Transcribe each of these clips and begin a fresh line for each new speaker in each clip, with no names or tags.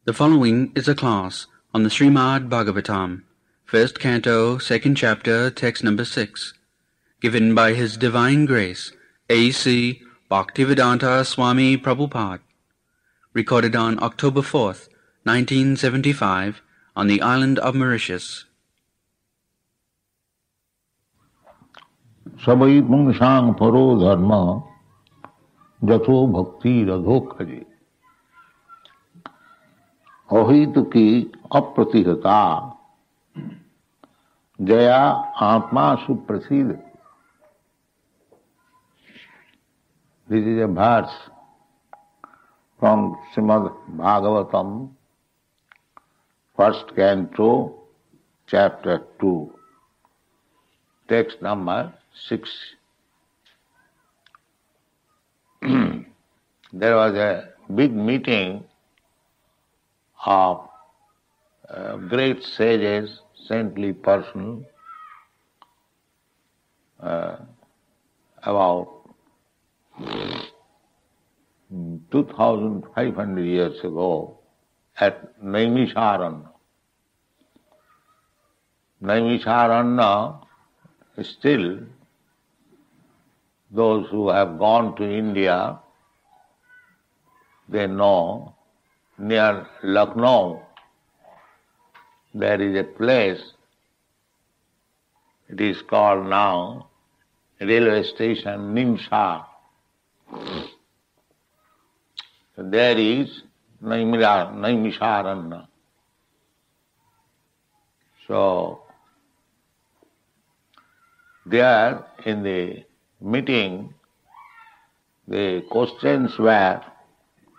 The following is a class on the Srimad Bhagavatam, first canto, second chapter, text number 6, given by His Divine Grace, A.C. Bhaktivedanta Swami Prabhupada, recorded on October 4th, 1975, on the island of Mauritius.
Sabai pungsang paro dharma jatho bhakti radhokhaji ahituki apratihata jaya atma suprasidati. This is a verse from Srimad Bhagavatam, first canto, chapter 2, text number 6. There was a big meeting of great sages, saintly person, about 2,500 years ago at Naimisharanya. Naimisharanya, still, those who have gone to India, they know, near Lucknow, there is a place, it is called now railway station Nimsar. There is Naimisharanya. So, there in the meeting, the questions were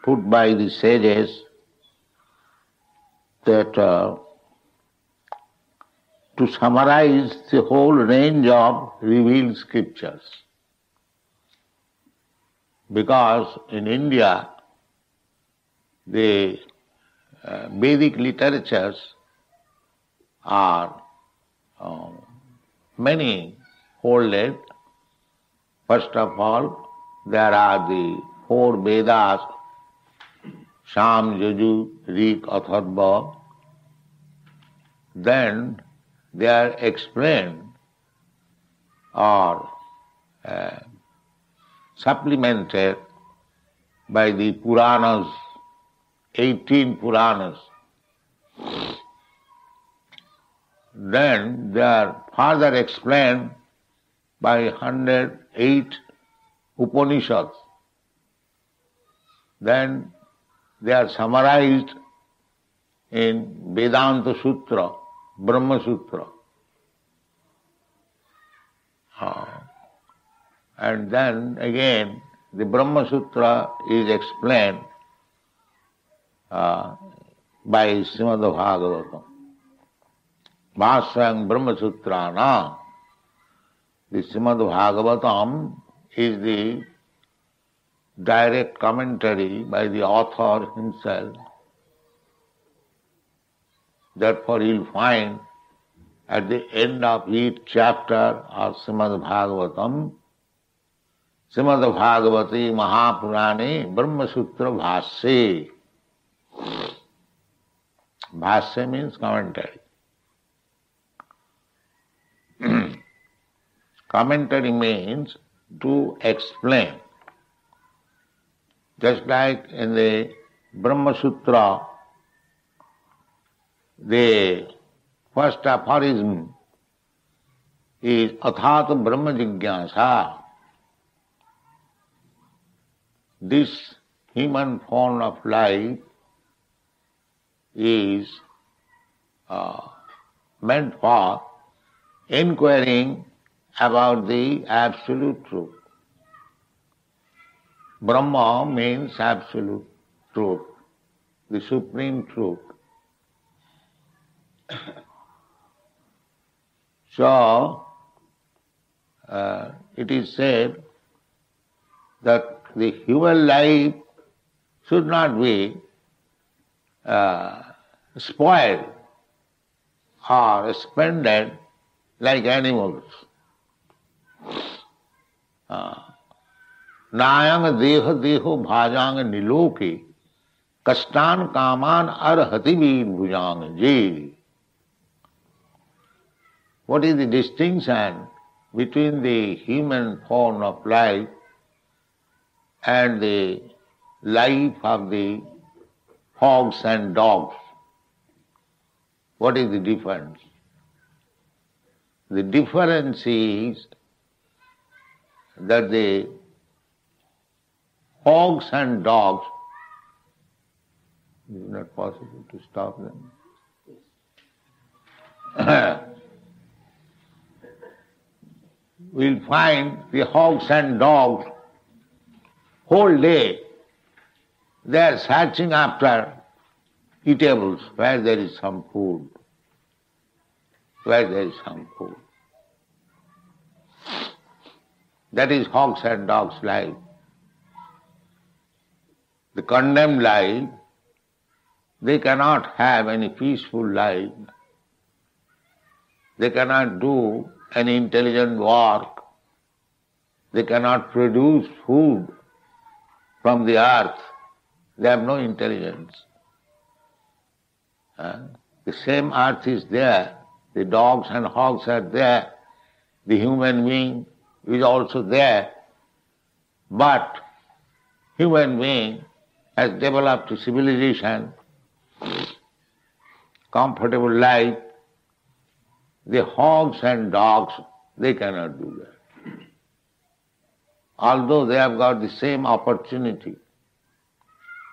put by the sages that to summarize the whole range of revealed scriptures. Because in India, the Vedic literatures are many folded. First of all, there are the 4 Vedas, Sam, Yaju, Rik, Atharva. Then they are explained or supplemented by the Puranas, 18 Puranas. Then they are further explained by 108 Upanishads. Then they are summarized in Vedanta Sutra, Brahma Sutra. And then again, the Brahma Sutra is explained by Srimad Bhagavatam. Bhashyam Brahma Sutrana. The Srimad Bhagavatam is the direct commentary by the author himself. Therefore, you'll find at the end of each chapter of Srimad Bhagavatam, Srimad Bhagavati Mahapurane Brahma Sutra Bhasya. Bhasya means commentary. Commentary means to explain. Just like in the Brahma Sutra, the first aphorism is Athat Brahma Jigyasa. This human form of life is meant for inquiring about the absolute truth. Brahma means absolute truth, the supreme truth. So, it is said that the human life should not be spoiled or spent like animals. Nayang deha deho bhajang niloke kastan kaman arhati vir bhujang je. What is the distinction between the human form of life and the life of the hogs and dogs? What is the difference? The difference is that the hogs and dogs, is it not possible to stop them? We'll find the hogs and dogs whole day they are searching after eatables where there is some food. Where there is some food. That is hogs and dogs' life. The condemned life, they cannot have any peaceful life. They cannot do any intelligent work. They cannot produce food from the earth. They have no intelligence. The same earth is there. The dogs and hogs are there. The human being is also there. But human being has developed a civilization, comfortable life. The hogs and dogs, they cannot do that. Although they have got the same opportunity,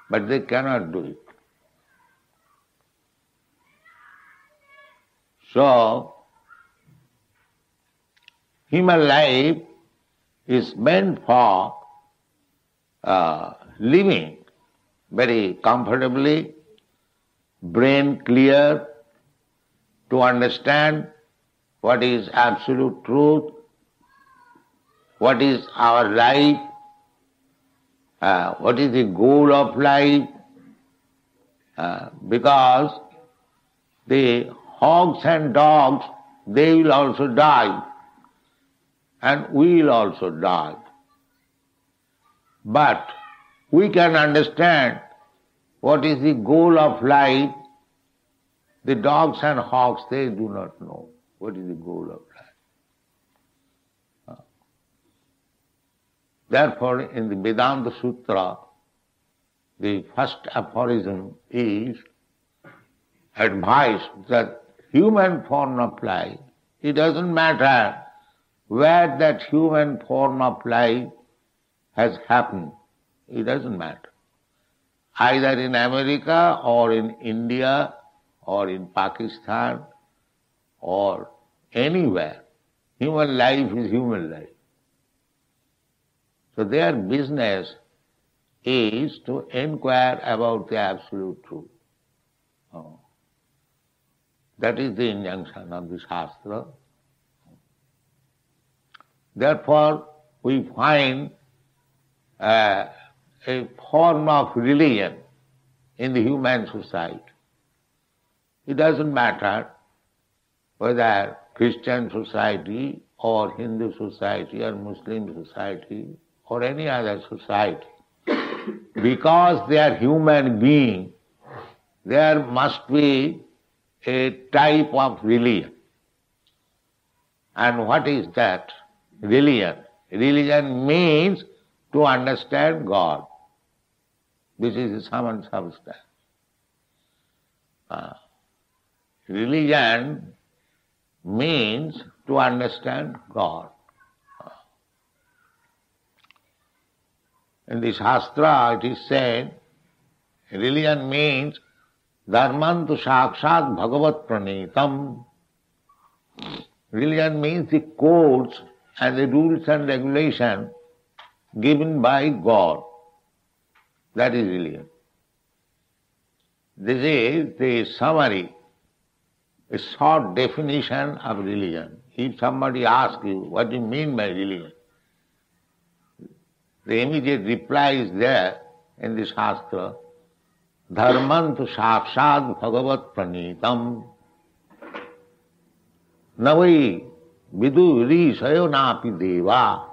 but they cannot do it. So, human life is meant for living very comfortably, brain clear, to understand what is absolute truth, what is our life, what is the goal of life, because the hogs and dogs, they will also die, and we will also die. But we can understand what is the goal of life. The dogs and hogs, they do not know what is the goal of life. Therefore, in the Vedanta Sutra, the first aphorism is advice that human form of life, it doesn't matter where that human form of life has happened. It doesn't matter. Either in America or in India or in Pakistan or anywhere, human life is human life. So their business is to inquire about the absolute truth. That is the injunction of the Shastra. Therefore, we find a form of religion in the human society. It doesn't matter whether Christian society or Hindu society or Muslim society or any other society. Because they are human beings, there must be a type of religion. And what is that? Religion. Religion means to understand God. This is the sum and substance. Religion means to understand God. In the Shastra it is said, religion means dharmantu sakshat bhagavat pranitam. Religion means the codes and the rules and regulations given by God. That is religion. This is the summary, a short definition of religion. If somebody asks you, what do you mean by religion? The immediate reply is there in the Shastra, dharmantu sakshat bhagavat pranitam navai vidu risayo napi deva.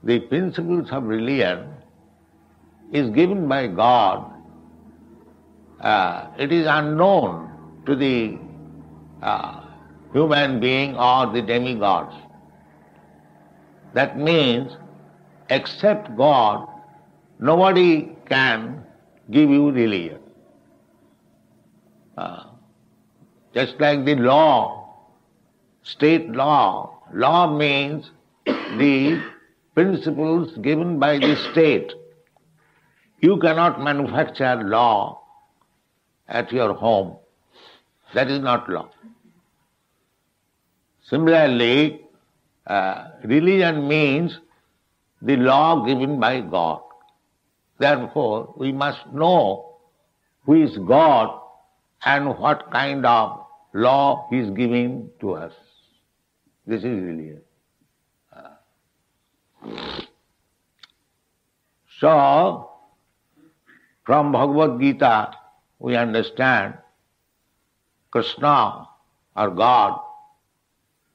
The principles of religion is given by God, it is unknown to the human being or the demigods. That means, except God, nobody can give you religion. Just like the law, state law. Law means the principles given by the state. You cannot manufacture law at your home. That is not law. Similarly, religion means the law given by God. Therefore, we must know who is God and what kind of law He is giving to us. This is religion. So, from Bhagavad Gita, we understand Krishna or God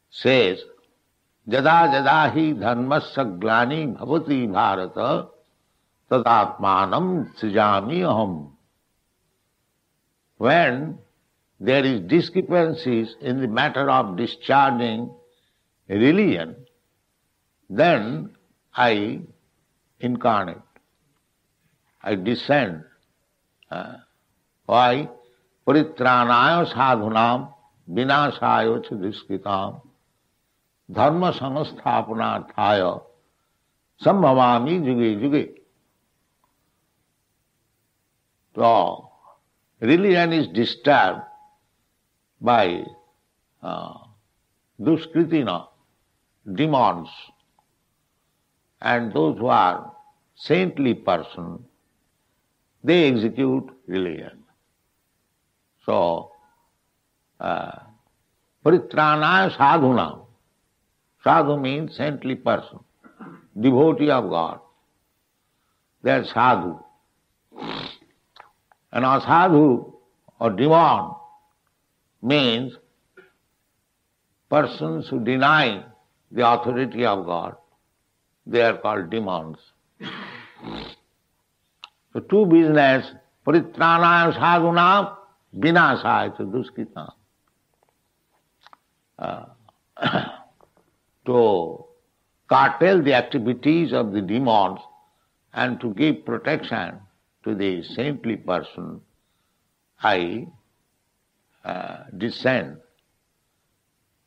says, Jada jada hi dharmasya glani bhavati bharata tadatmanam srijami aham. When there is discrepancies in the matter of discharging religion, then I incarnate, I descend. Why? Paritranaya sadhunam vinasaya cha duskritam dharma samasthapanarthaya sambhavami juge juge. So, religion is disturbed by duskritina, demons, and those who are saintly persons, they execute religion. So, paritranaya sadhuna. Sadhu means saintly person, devotee of God. They are sadhu. And asadhu or demon means persons who deny the authority of God. They are called demons. So two business, paritranaya sadhuna vinasaya cha duskritam. To curtail the activities of the demons and to give protection to the saintly person, I descend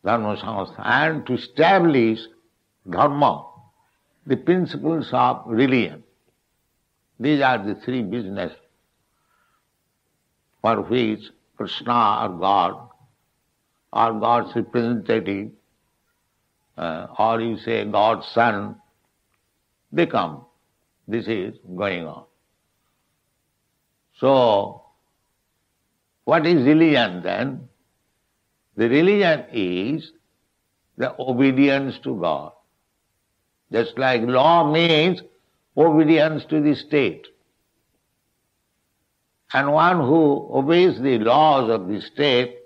dharma samastha and to establish dharma, the principles of religion. These are the three business for which Krishna or God or God's representative or you say God's son, they come. This is going on. So, what is religion then? The religion is the obedience to God. Just like law means obedience to the state. And one who obeys the laws of the state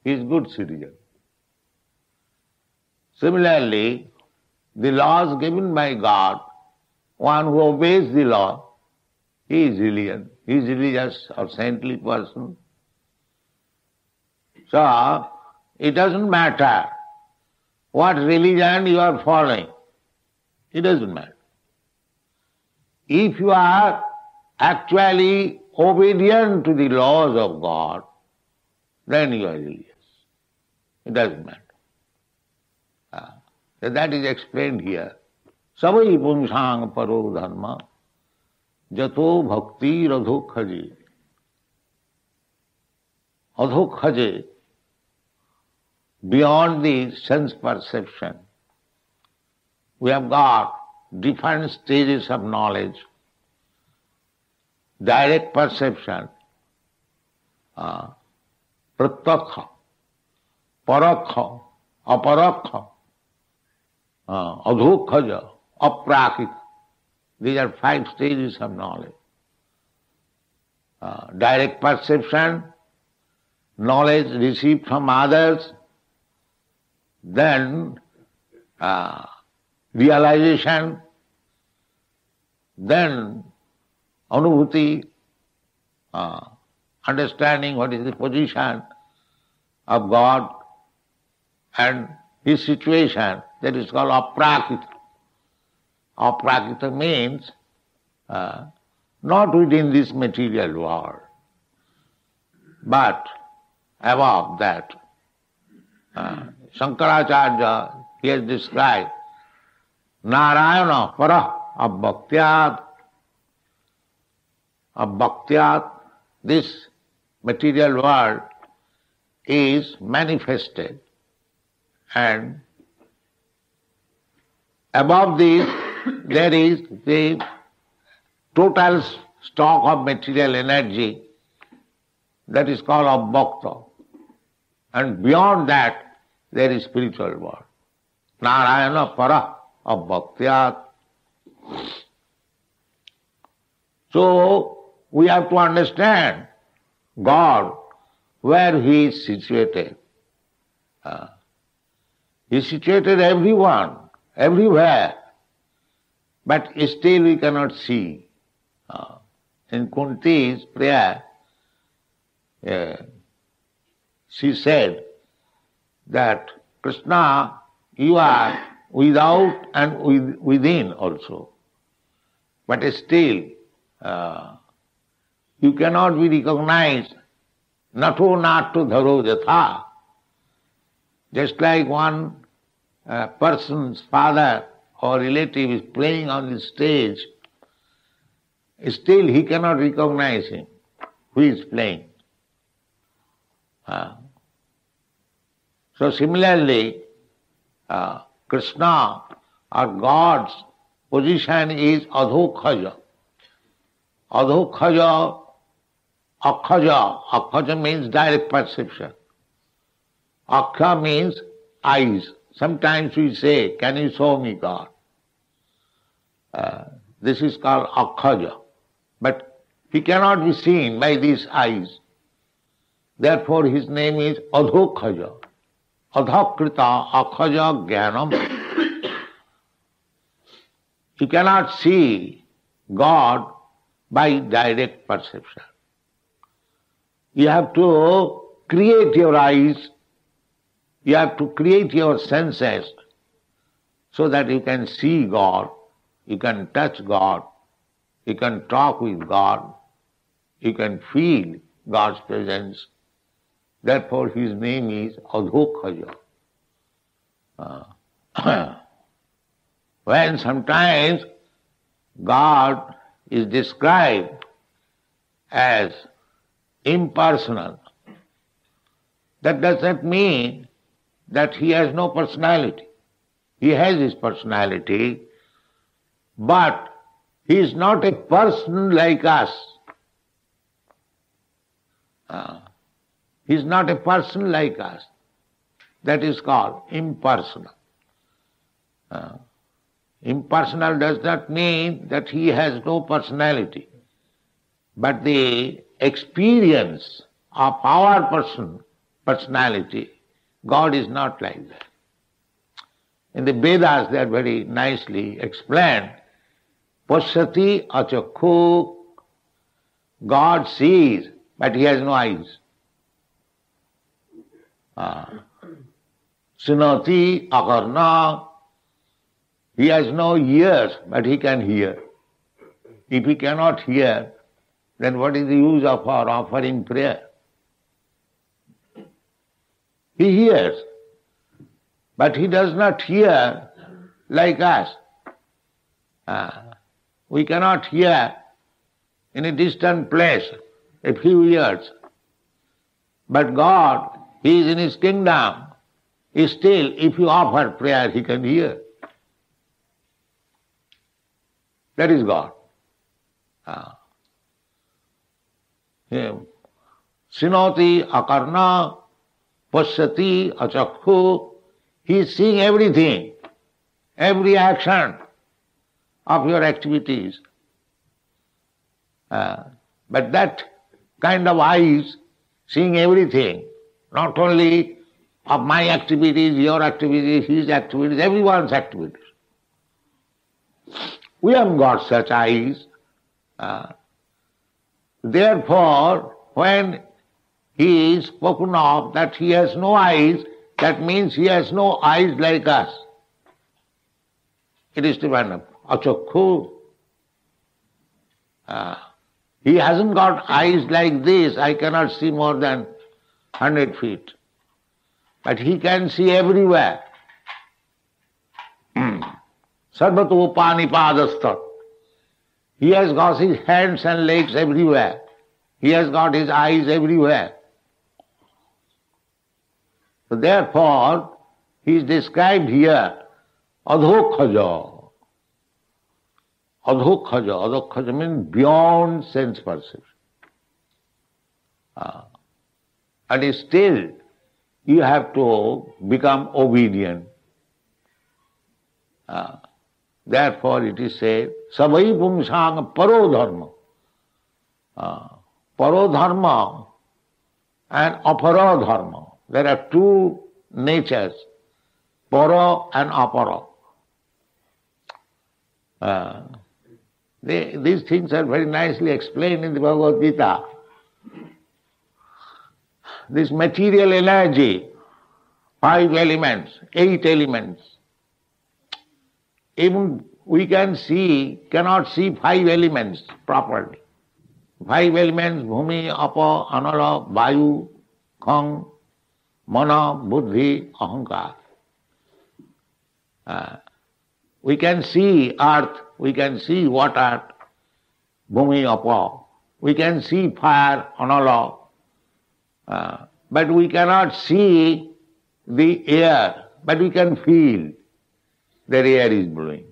is good citizen. Similarly, the laws given by God, one who obeys the law, he is religion. He is religious or saintly person. So, it doesn't matter what religion you are following. It doesn't matter. If you are actually obedient to the laws of God, then you are religious. It doesn't matter. So that is explained here. Savai pumsang paro dharma jato bhakti radhokhaje. Adhokhaje, beyond the sense perception, we have got different stages of knowledge. Direct perception, pratyakha, parakha, aparakha, adhokhaja, aprakita. These are 5 stages of knowledge. Direct perception, knowledge received from others, then realization, then anubhuti, understanding what is the position of God and his situation, that is called aprakita. Aprakita means not within this material world, but above that. Shankaracharya, he has described Narayana para abhaktyat. Abhaktyat, this material world is manifested, and above this there is the total stock of material energy, that is called abhakta. And beyond that there is spiritual world. Narayana para abhaktyat. So we have to understand God, where he is situated. He is situated everyone, everywhere, but still we cannot see. In Kunti's prayer, she said that Krishna, you are without and within also, but still you cannot be recognized. Nato natto dharo jatha. Just like one person's father or relative is playing on the stage, still he cannot recognize him, who is playing. So similarly, Krishna or God's position is adhokhaja. Adhokhaja, akhaja. Akhaja means direct perception. Akha means eyes. Sometimes we say, can you show me God? This is called akhaja. But he cannot be seen by these eyes. Therefore his name is adhokhaja. Adhakrita akhaja jnanam. You cannot see God by direct perception. You have to create your eyes, you have to create your senses so that you can see God, you can touch God, you can talk with God, you can feel God's presence. Therefore his name is Adhokhaja. When sometimes God is described as impersonal, that does not mean that he has no personality. He has his personality, but he is not a person like us. He is not a person like us. That is called impersonal. Impersonal does not mean that he has no personality, but the experience of our personality, God is not like that. In the Vedas they are very nicely explained. Pashyati achakhu, God sees, but he has no eyes. Sunati akarna, he has no ears, but he can hear. If he cannot hear, then what is the use of our offering prayer? He hears, but he does not hear like us. We cannot hear in a distant place a few years. But God, he is in his kingdom. Still, if you offer prayer, he can hear. That is God. Sinoti akarna pashyati achakhu. He is seeing everything, every action of your activities. But that kind of eyes, seeing everything, not only of my activities, your activities, his activities, everyone's activities. We haven't got such eyes. Therefore, when he is spoken of that he has no eyes, that means he has no eyes like us. It is different. Achakhu. He hasn't got eyes like this. I cannot see more than 100 feet. But he can see everywhere. Sarvato panipadastat. He has got his hands and legs everywhere. He has got his eyes everywhere. So therefore, he is described here, adhokhaja. Adhokhaja. Adhokhaja means beyond sense perception. And still, you have to become obedient. Therefore it is said, savai pumsang paro dharma. Paro dharma and apara dharma. There are two natures, para and apara. These things are very nicely explained in the Bhagavad Gita. This material energy, 5 elements, 8 elements. Even we cannot see 5 elements properly. 5 elements, bhumi, apa, anala, vayu, khang, mana, buddhi, ahankar. We can see earth, we can see water, bhumi, apa. We can see fire, anala. But we cannot see the air, but we can feel that air is blowing.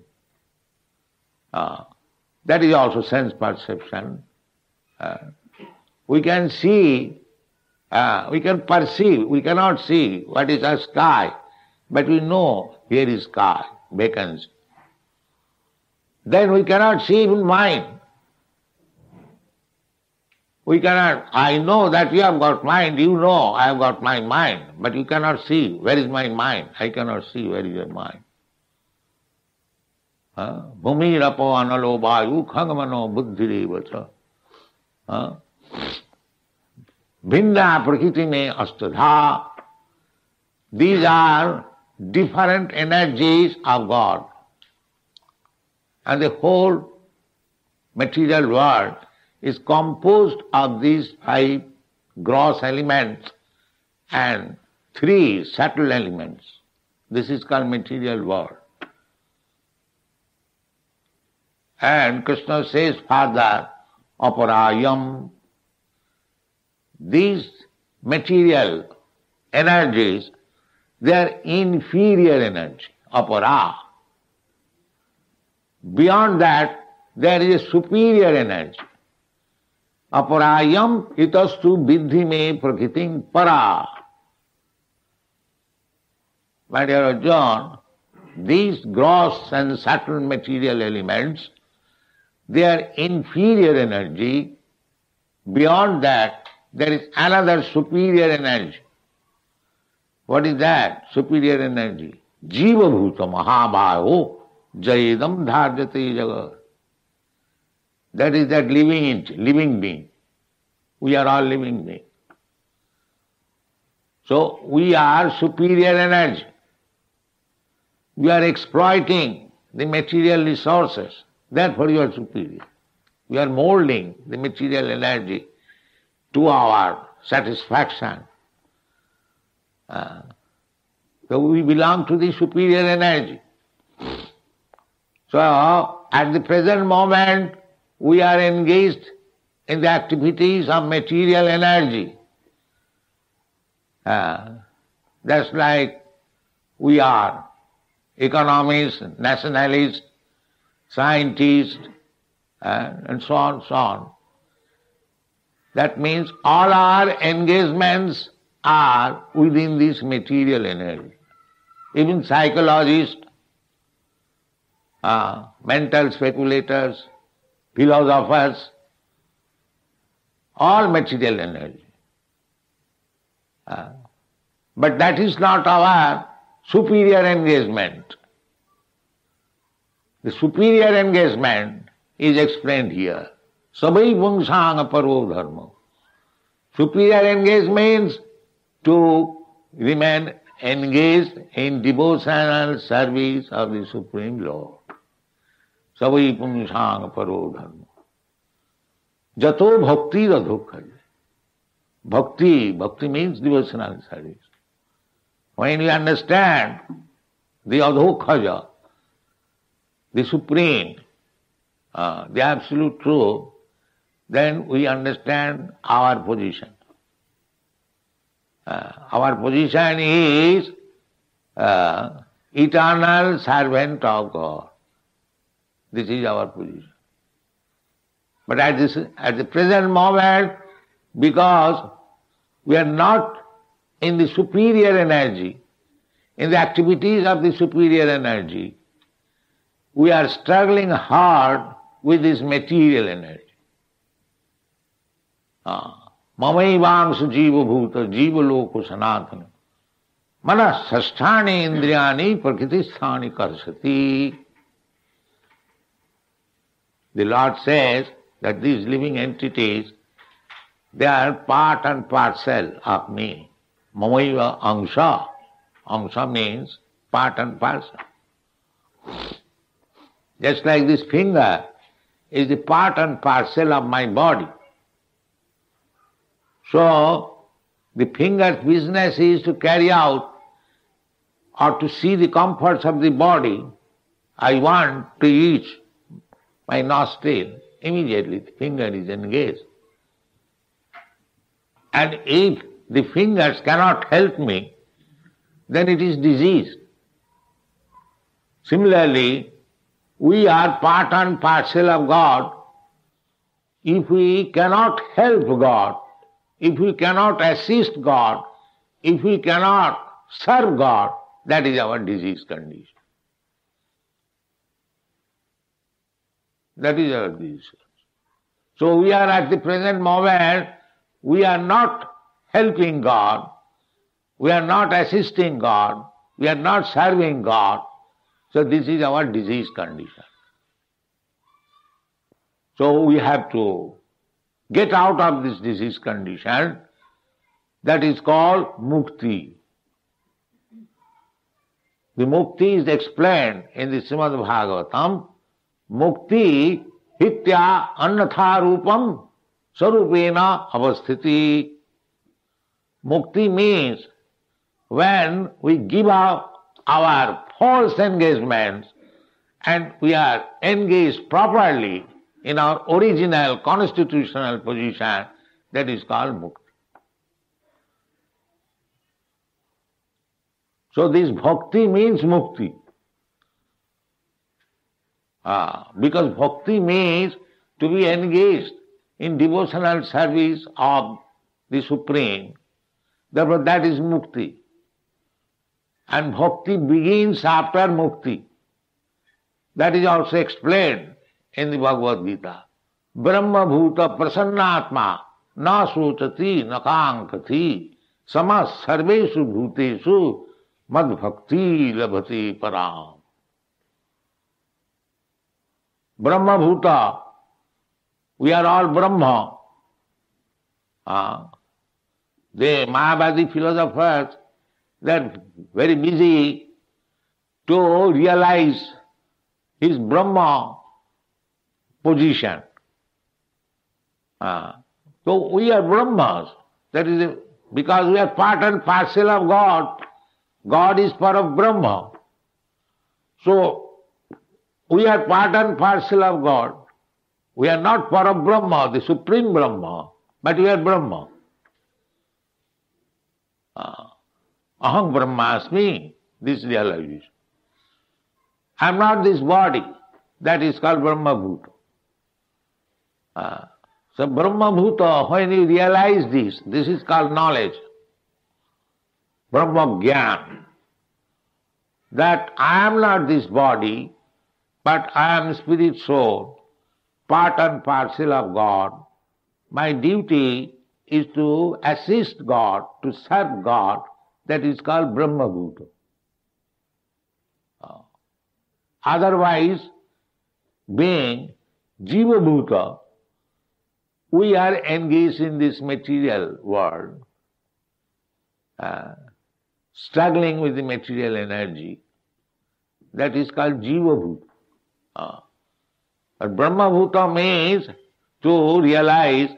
That is also sense perception. We can see, we can perceive, we cannot see what is a sky, but we know here is sky, vacancy. Then we cannot see even mind. We cannot, I know that you have got mind, you know I have got my mind, but you cannot see where is my mind. I cannot see where is your mind. Bhumi rapo analo vayu khangamano buddhi vacha. Bhinna prakriti me astadha. These are different energies of God. And the whole material world is composed of these 5 gross elements and 3 subtle elements. This is called material world. And Krishna says further, aparayam. These material energies, they are inferior energy, apara. Beyond that, there is a superior energy. Aparayam itastu vidhi me prakritim para. My dear John, these gross and subtle material elements, they are inferior energy. Beyond that, there is another superior energy. What is that superior energy? Jiva bhuta mahabhayo jayedam dharjate jagat. That is that living being. We are all living beings. So we are superior energy. We are exploiting the material resources. Therefore you are superior. We are molding the material energy to our satisfaction. So we belong to the superior energy. So at the present moment we are engaged in the activities of material energy. Just like we are economists, nationalists, scientists, and so on, so on. That means all our engagements are within this material energy. Even psychologists, mental speculators, philosophers, all material energy. But that is not our superior engagement. The superior engagement is explained here. Sabai pungsang paro dharma. Superior engagement means to remain engaged in devotional service of the Supreme Lord. Sabai pungsang paro dharma. Jato bhakti radhokha. Bhakti means devotional service. When we understand the adhokhaja, the Supreme, the absolute truth, then we understand our position. Our position is eternal servant of God. This is our position. But at the present moment, because we are not in the superior energy, in the activities of the superior energy, we are struggling hard with this material energy. Mamaivangsu jiva bhuta jiva loko sanatana mana sasthani indriyani prakritisthani karsati. The Lord says that these living entities, they are part and parcel of me. Mamaiva angsha. Angsha means part and parcel. Just like this finger is the part and parcel of my body. So, the finger's business is to carry out or to see the comforts of the body. I want to reach my nostril. Immediately the finger is engaged. And if the fingers cannot help me, then it is disease. Similarly, we are part and parcel of God. If we cannot help God, if we cannot assist God, if we cannot serve God, that is our disease condition. That is our disease. So we are at the present moment, we are not helping God, we are not assisting God, we are not serving God. So this is our disease condition. So we have to get out of this disease condition. That is called mukti. The mukti is explained in the Srimad Bhagavatam. Mukti hitya annatha rupam sarupena avasthiti. Mukti means when we give up our false engagements and we are engaged properly in our original constitutional position, that is called mukti. So this bhakti means mukti. Because bhakti means to be engaged in devotional service of the Supreme. Therefore that is mukti. And bhakti begins after mukti. That is also explained in the Bhagavad Gita. Brahma bhuta prasannatma na sochati na kankati samas sarveshu bhuteshu mad bhakti labhati param. Brahma bhuta, we are all Brahma. The Mayavadi philosophers, they are very busy to realize his Brahma position. So we are Brahmas. That is because we are part and parcel of God. God is part of Brahma. So we are part and parcel of God. We are not part of Brahma, the Supreme Brahma, but we are Brahma. Aham Brahmasmi, this realization. I am not this body. That is called Brahma Bhuta. So Brahma Bhuta, when you realize this is called knowledge. Brahma Gyan. That I am not this body, but I am spirit soul, part and parcel of God. My duty is to assist God, to serve God. That is called Brahma Bhuta. Otherwise, being Jiva Bhuta, we are engaged in this material world, struggling with the material energy. That is called Jiva Bhuta. But Brahma Bhuta means to realize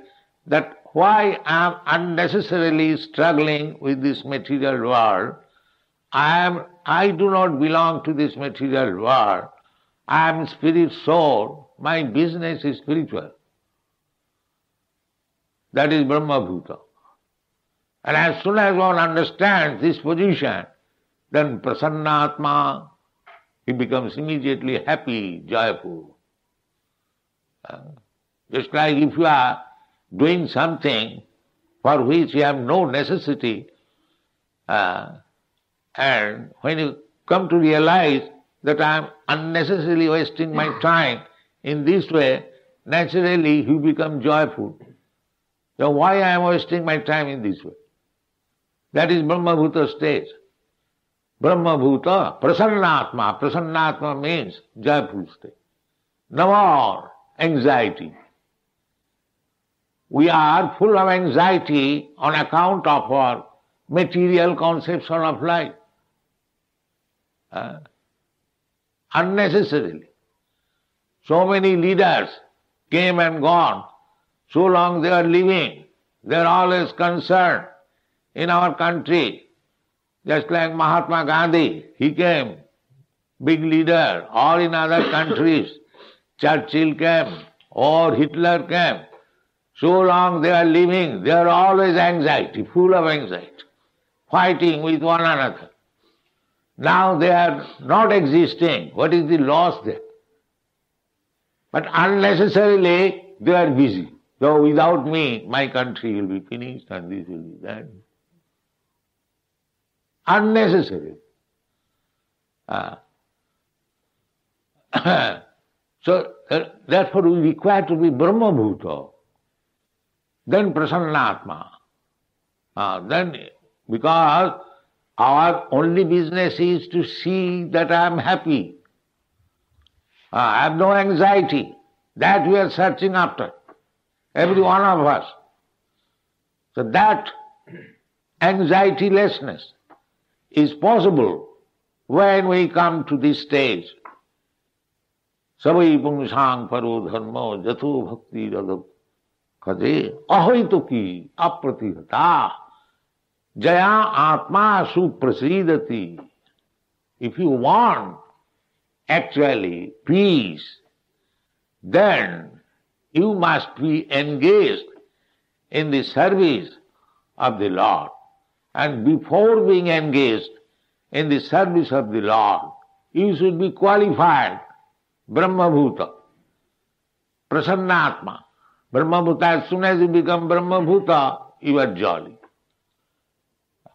that why I am unnecessarily struggling with this material world. I do not belong to this material world. I am spirit soul. My business is spiritual. That is Brahma Bhuta. And as soon as one understands this position, then Prasannatma, he becomes immediately happy, joyful. Just like if you are doing something for which you have no necessity, and when you come to realize that I am unnecessarily wasting my time in this way, naturally you become joyful. So why I am wasting my time in this way? That is Brahma Bhuta stage. Brahma Bhuta, Prasannatma. Prasannatma means joyful state. No more anxiety. We are full of anxiety on account of our material conception of life. Unnecessarily. So many leaders came and gone. So long they are living, they are always concerned in our country. Just like Mahatma Gandhi, he came, big leader, or in other countries, Churchill came, or Hitler came. So long they are living, they are always anxiety, full of anxiety, fighting with one another. Now they are not existing. What is the loss there? But unnecessarily they are busy. So without me, my country will be finished and this will be that. Unnecessary. So therefore we require to be Brahma Bhuta, then Prasannatma. Then because our only business is to see that I am happy. I have no anxiety. That we are searching after. Every one of us. So that anxietylessness is possible when we come to this stage. Savai pungsang paro dharma jatho bhakti radha kaje ahoituki apratihata jaya atma suprasidati. If you want actually peace, then you must be engaged in the service of the Lord. And before being engaged in the service of the Lord, you should be qualified Brahma Bhuta, Prasannatma. Brahma Bhuta, as soon as you become Brahma Bhuta, you are jolly.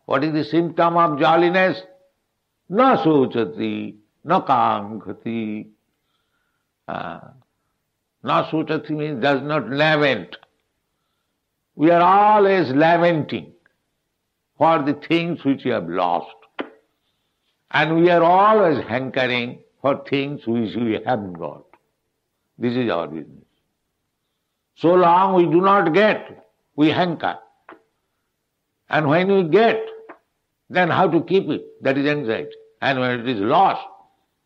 What is the symptom of jolliness? Na sochati, na kankati. Na sochati means does not lament. We are always lamenting for the things which we have lost. And we are always hankering for things which we haven't got. This is our business. So long we do not get, we hanker. And when we get, then how to keep it? That is anxiety. And when it is lost,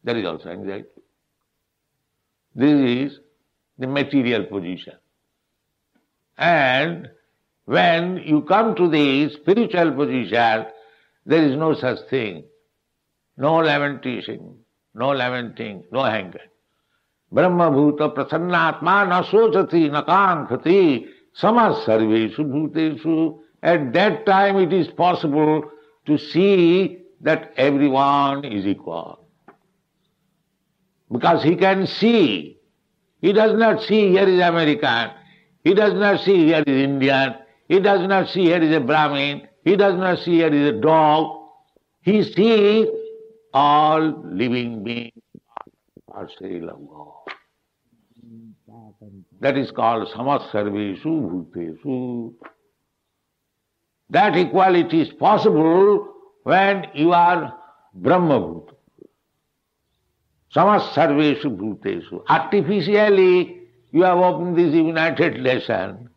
that is also anxiety. This is the material position. And when you come to the spiritual position, there is no such thing. No lamentation, no lamenting, no anger. Brahma bhuta prasannatma na sochati na kankhati samas sarveshu bhuteshu. At that time it is possible to see that everyone is equal. Because he can see. He does not see here is American. He does not see here is Indian. He does not see here is a Brahmin. He does not see here is a dog. He sees all living beings are still of God. That is called samasarveshu bhuteshu. That equality is possible when you are Brahma Bhuta. Samasarveshu bhuteshu. Artificially, you have opened this United Nation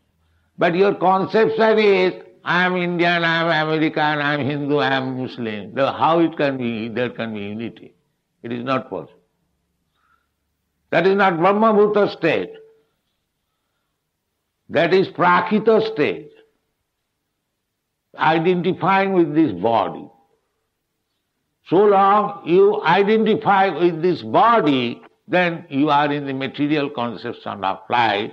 But your conception is, I am Indian, I am American, I am Hindu, I am Muslim. How it can be, there can be unity? It is not possible. That is not Brahma-bhuta state. That is Prakita state. Identifying with this body. So long you identify with this body, then you are in the material conception of life.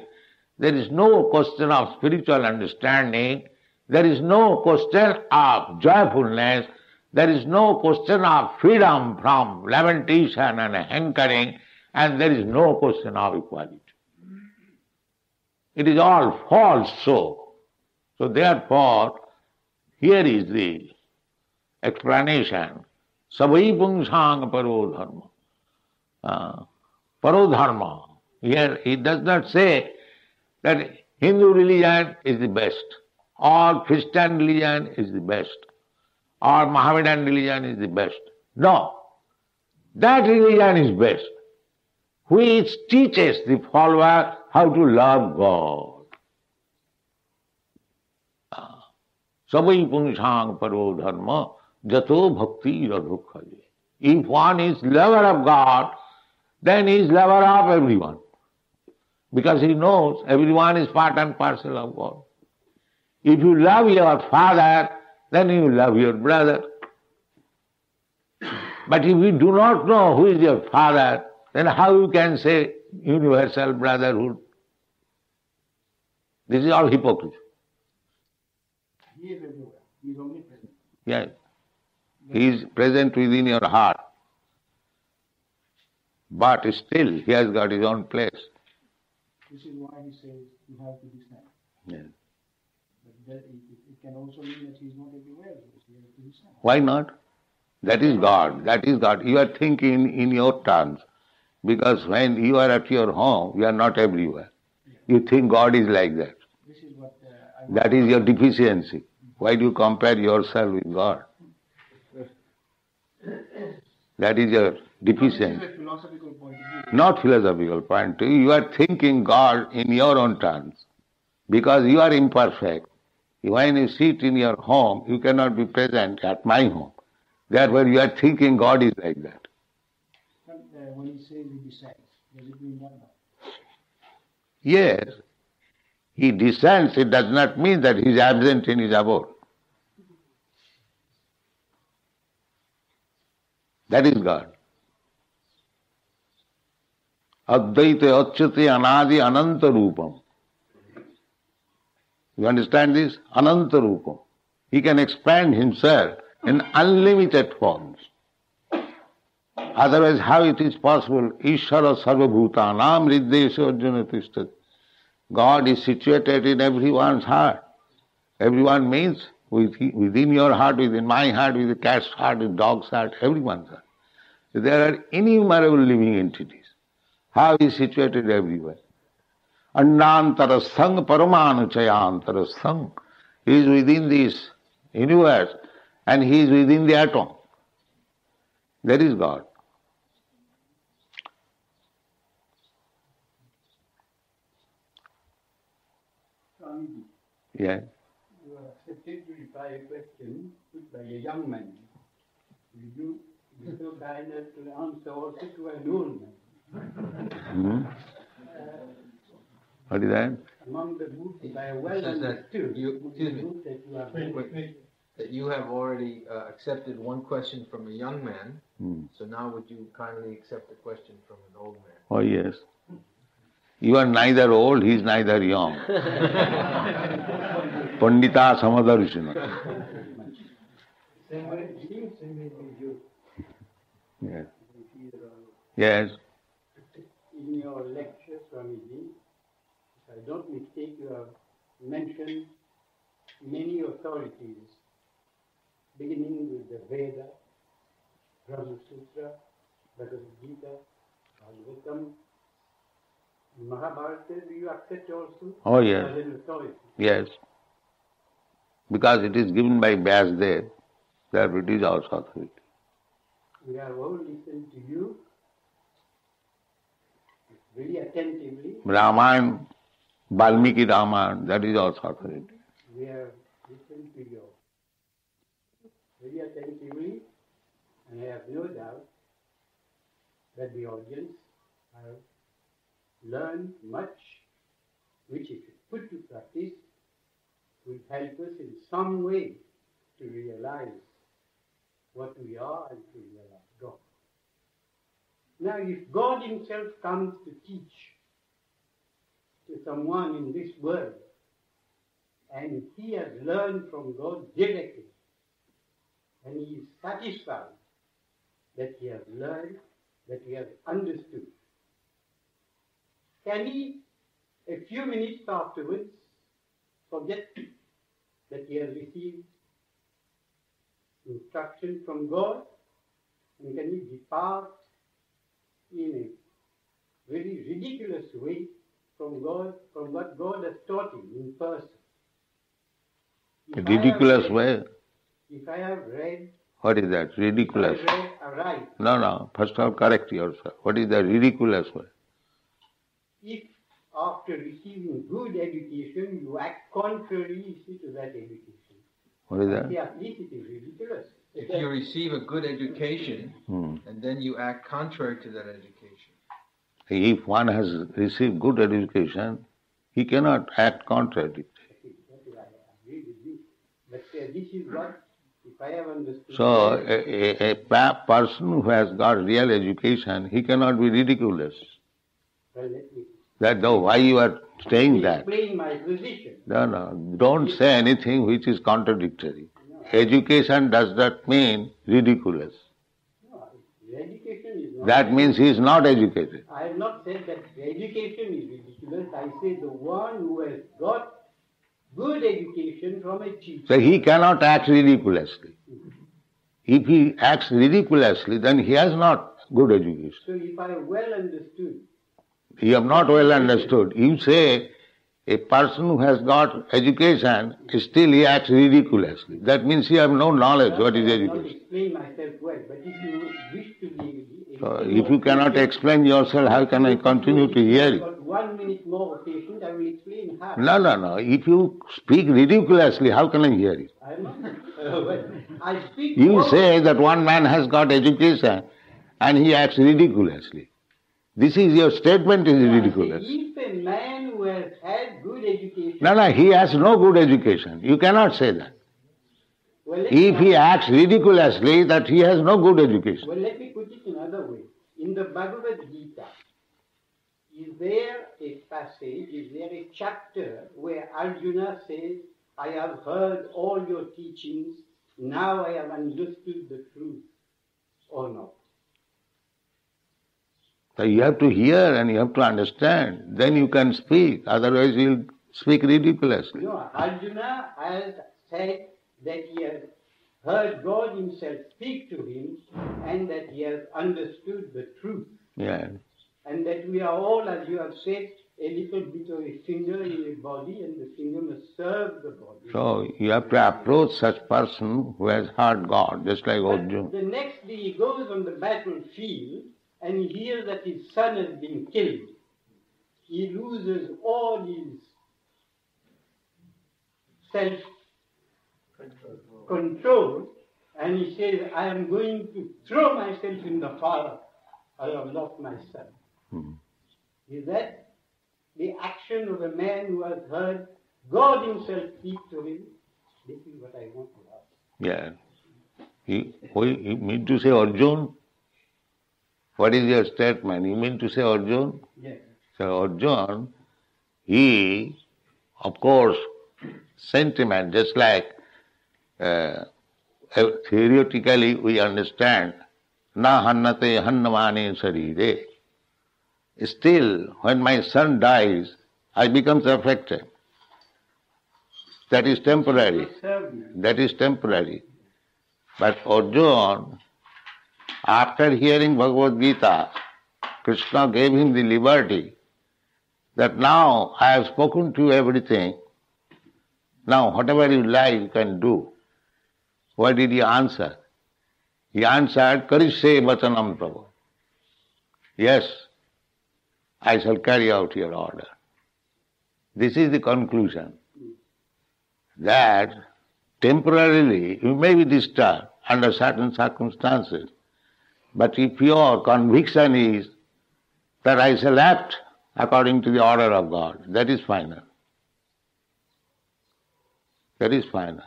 There is no question of spiritual understanding. There is no question of joyfulness. There is no question of freedom from lamentation and hankering. And there is no question of equality. It is all false so. So therefore, here is the explanation. Savai pungsang paro dharma. Paro dharma. Here it does not say that Hindu religion is the best, or Christian religion is the best, or Mohammedan religion is the best. No. That religion is best, which teaches the follower how to love God. Savai pungsang paro dharma jato bhakti radhukhaje. If one is lover of God, then he is lover of everyone. Because he knows everyone is part and parcel of God. If you love your father, then you love your brother. But if you do not know who is your father, then how you can say universal brotherhood? This is all hypocrisy.
He is everywhere. He is omnipresent.
Yes. He is present within your heart. But still, he has got his own place.
This is why he says you have to descend.
Yes.
But that it can also mean that he is not everywhere. He has to descend.
Why not? That is God. That is God. You are thinking in your terms. Because when you are at your home, you are not everywhere. You think God is like that.
This is what
That is your deficiency. Why do you compare yourself with God? That is your deficiency.
This is a philosophical point of view.
Not philosophical point of view. You are thinking God in your own terms. Because you are imperfect. When you sit in your home, you cannot be present at my home. Therefore you are thinking God is like that.
And, when he says he descends, does it mean that?
Yes, he descends. It does not mean that he is absent in his abode. That is God. Advaita achyate anadi ananta rupam. You understand this? Ananta rupam. He can expand himself in unlimited forms. Otherwise, how it is possible? Ishvara sarvabhutanam riddesha arjuna tishtati. God is situated in everyone's heart. Everyone means within your heart, within my heart, with the cat's heart, with the dog's heart, everyone's heart. There are innumerable living entities. How is situated everywhere? Annantarasthang paramanuchayantarasthang. He is within this universe and he is within the atom. That is God.
Swamiji,
Yes.
you are accepted to reply a question put by a young man. Will you be so kind as to answer also to an old man?
What is that?
Among the group, by a well
Says that
understood,
you-
group
excuse me.
that you are
that you have already accepted one question from a young man,
Hmm.
so now would you kindly accept a question from an old man?
Oh yes. You are neither old, he is neither young. Pandita samadarshina.
same way with you.
Yes. Yes.
In your lecture, Swamiji, if I don't mistake, you have mentioned many authorities, beginning with the Veda, Brahma Sutra, Bhagavad Gita, Bhagavatam, Mahabharata. Do you accept also
Oh yes.
as an authority?
Yes. Because it is given by Vyasdev, therefore it is also authority.
We have all listened to you very attentively.
Ramayana Valmiki Ramayana, that is also authority.
We have listened to you very attentively, and I have no doubt that the audience have learned much, which if put to practice will help us in some way to realize what we are and to realize God. Now, if God Himself comes to teach to someone in this world, and he has learned from God directly, and he is satisfied that he has learned, that he has understood, can he, a few minutes afterwards, forget that he has received instruction from God, and can he depart in a very ridiculous way from God, from what God has taught him in person?
Ridiculous way?
If I have read...
What is that? Ridiculous?
I read aright.
No. First of all, correct yourself. What is the ridiculous way?
If after receiving good education, you act contrary to that education.
What is that?
At least it is ridiculous.
If you receive a good education, and then you act contrary to that education.
If one has received good education, he cannot act contrary.
I agree with you. But this is what, if I have understood...
So, a person who has got real education, he cannot be ridiculous.
Well, let me...
Why you are saying that?
Explain my position.
No. Don't say anything which is contradictory. Education does not mean ridiculous.
No, education is not...
That means he is not educated.
I have not said that education is ridiculous. I say the one who has got good education from a teacher.
So he cannot act ridiculously. If he acts ridiculously, then he has not good education.
So if I have well understood...
You have not well understood. You say a person who has got education, still he acts ridiculously. That means he has no knowledge what is education.
I cannot explain myself well, but if you wish to be...
So if you cannot explain yourself, how can I continue to hear you?
Got 1 minute more patient, I will explain how.
No. If you speak ridiculously, how can I hear you?
I am not... I speak...
You say that one man has got education and he acts ridiculously. This is your statement is ridiculous.
If a man who has had good education...
No, he has no good education. You cannot say that.
Well,
If he acts ridiculously, that he has no good education.
Well, let me put it another way. In the Bhagavad Gita, is there a passage, is there a chapter where Arjuna says, I have heard all your teachings, now I have understood the truth, or not?
So you have to hear and you have to understand. Then you can speak. Otherwise you will speak ridiculously.
No, Arjuna has said that he has heard God Himself speak to him and that he has understood the truth.
Yeah.
And that we are all, as you have said, a little bit of a finger in a body, and the finger must serve the body.
So you have to approach such person who has heard God, just like Arjuna.
The next day he goes on the battlefield and he hears that his son has been killed. He loses all his self-control and he says, I am going to throw myself in the fire. I have lost my son. Is that the action of a man who has heard God Himself speak to him? This is what I want to ask.
Yeah. He mean to say Arjuna? What is your statement? You mean to say Arjuna?
Yes.
So Arjuna, he, of course, sentiment, just like theoretically we understand, na hannate hannamane sarire. Still, when my son dies, I become affected. That is temporary. That is temporary. But Arjuna, after hearing Bhagavad Gita, Krishna gave him the liberty that now I have spoken to you everything. Now whatever you like you can do. What did he answer? He answered, Karishe Vachanam Prabhu. Yes, I shall carry out your order. This is the conclusion. That temporarily you may be disturbed under certain circumstances, but if your conviction is that I shall act according to the order of God, that is final. That is final.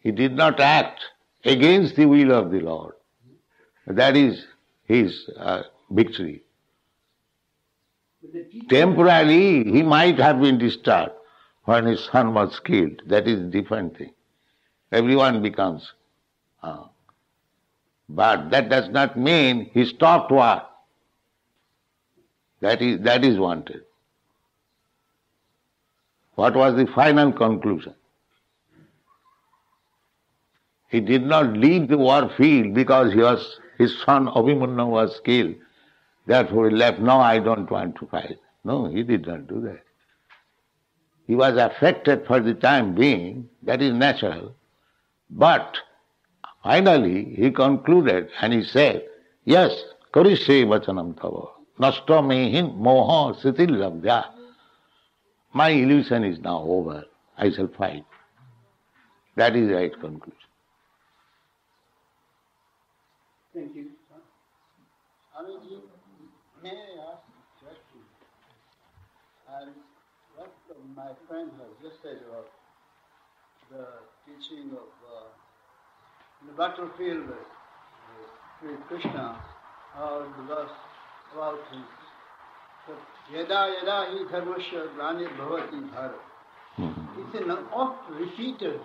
He did not act against the will of the Lord. That is his victory. Temporarily, he might have been disturbed when his son was killed. That is a different thing. Everyone becomes. But that does not mean he stopped war. That is wanted. What was the final conclusion? He did not leave the war field because his son Abhimanyu was killed. Therefore he left, no, I don't want to fight. No, he did not do that. He was affected for the time being, that is natural. But finally he concluded and he said, yes, karishe vachanam tava, nashto mehin moha sitil labdhya. My illusion is now over, I shall fight. That is the right conclusion.
Thank you. Amiji, may I ask a question? And what my friend has just said about the teaching of the battlefield with Krishna, or the verse about his Yada yada hi dharmasya glanir bhavati bharat. It's an oft repeated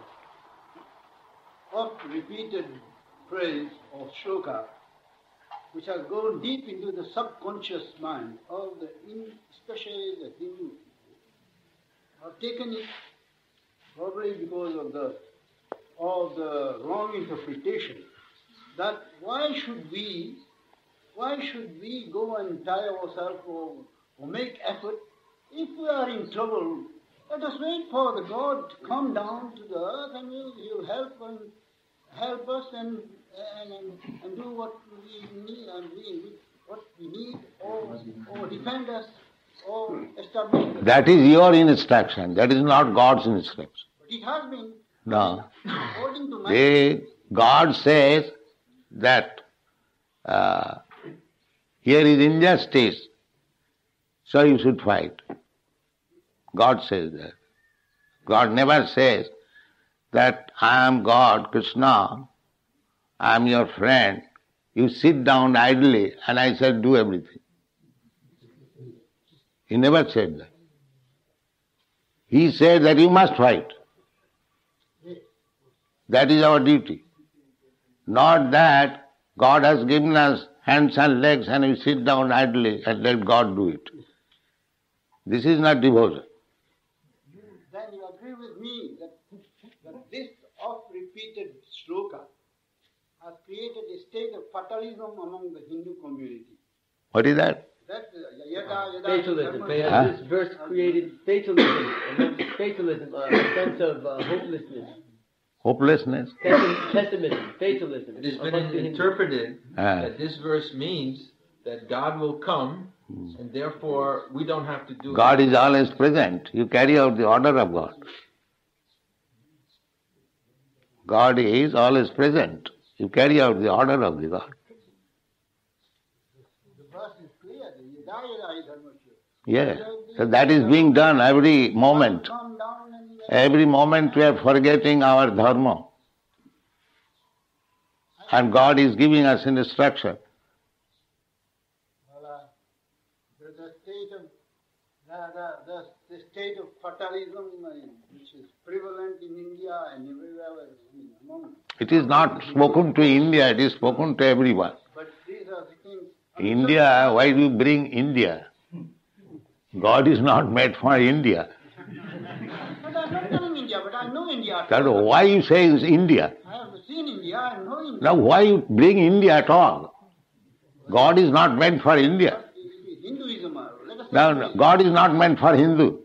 phrase or shloka which has gone deep into the subconscious mind of especially the Hindu people, have taken it probably because of the wrong interpretation, that why should we go and tie ourselves or make effort if we are in trouble? Let us wait for the God to come down to the earth and He'll help us and do what we need, or defend us, or establish.
That is your instruction. That is not God's instruction.
But it has been.
No.
According to my
God says that here is injustice, so you should fight. God says that. God never says that I am God, Krishna, I am your friend, you sit down idly and I shall do everything. He never said that. He said that you must fight. That is our duty. Not that God has given us hands and legs and we sit down idly and let God do it. This is not devotion.
Then you agree with me that this oft-repeated shloka has created a state of fatalism among the Hindu community.
What is that?
Fatalism. This verse created fatalism, a sense of hopelessness.
Hopelessness?
Pessimism, fatalism.
It has been interpreted that this verse means that God will come, and therefore we don't have to do
God is always present. You carry out the order of God. God is always present. You carry out the order of the God.
The verse is clear.
Yes. So that is being done every moment. Every moment we are forgetting our dharma. And God is giving us instruction.
The state of fatalism which is prevalent in India and everywhere among.
It is not spoken to India, it is spoken to everyone.
But these are the things.
India, why do you bring India? God is not made for India.
But I'm not telling India, but I know India.
So why you say it's India?
I have seen India, I know India.
Now why you bring India at all? God is not meant for India.
Hinduism, let us say.
Now God is not meant for Hindu.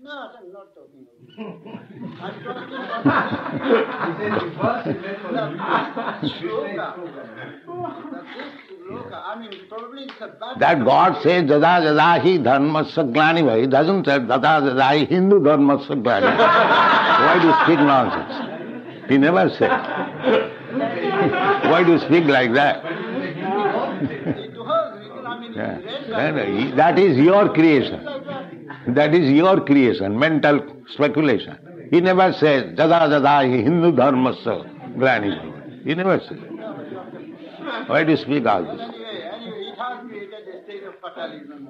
No, I'm not talking about I'm talking about shloka. That this
That God says, Jada Jada hi dharmasya glani bhai, doesn't say Jada Jada hi Hindu dharmasya glani. Why do you speak nonsense? He never said. Why do you speak like that? Yeah. That is your creation. That is your creation, mental speculation. He never says, Jada Jada hi Hindu dharmasya glani bhai. He never says. Why do you speak all this?
Anyway, it has created a state of fatalism.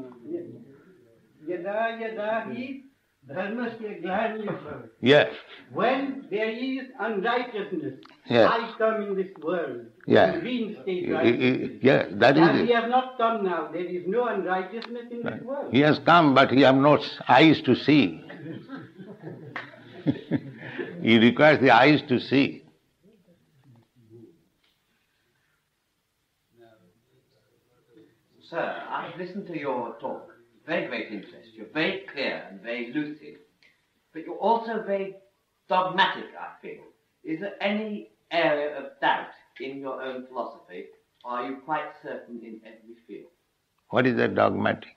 Yada yada hi dharmasya glani.
Yes.
When there is unrighteousness,
Yes.
I come in this world
Yes.
to reinstate righteousness.
Yes, that is
As
it.
he has not come now, there is no unrighteousness in this world.
He has come, but he has no eyes to see. He requires the eyes to see.
Sir, I've listened to your talk. Very great interest. You're very clear and very lucid. But you're also very dogmatic, I feel. Is there any area of doubt in your own philosophy, or are you quite certain in every field?
What is that dogmatic?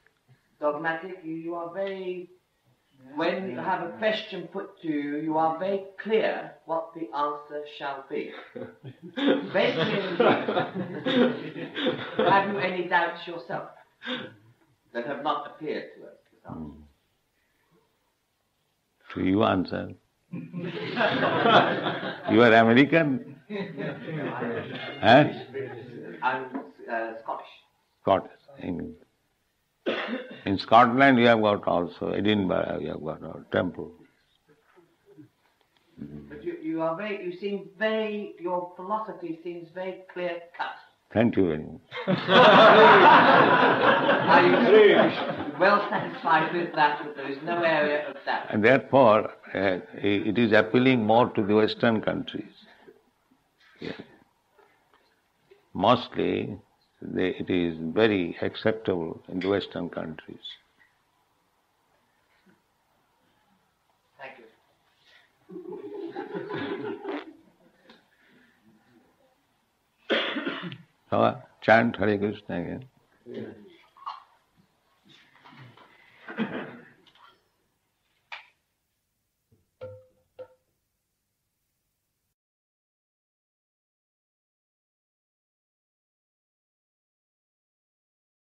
Dogmatic, you are very... When you have a question put to you, you are very clear what the answer shall be. Very clear indeed. Have you any doubts yourself that have not appeared to us this afternoon?
So you answer. You are American? Huh?
I'm Scottish.
Scottish. In Scotland you have got also, Edinburgh you have got a temple.
But you are very, you seem very, your philosophy seems very clear cut.
Thank you very much.
Are you well satisfied with that there is no area of doubt?
And therefore, it is appealing more to the Western countries. Yeah. Mostly, it is very acceptable in the Western countries.
Thank you.
So, chant Hare Krishna again.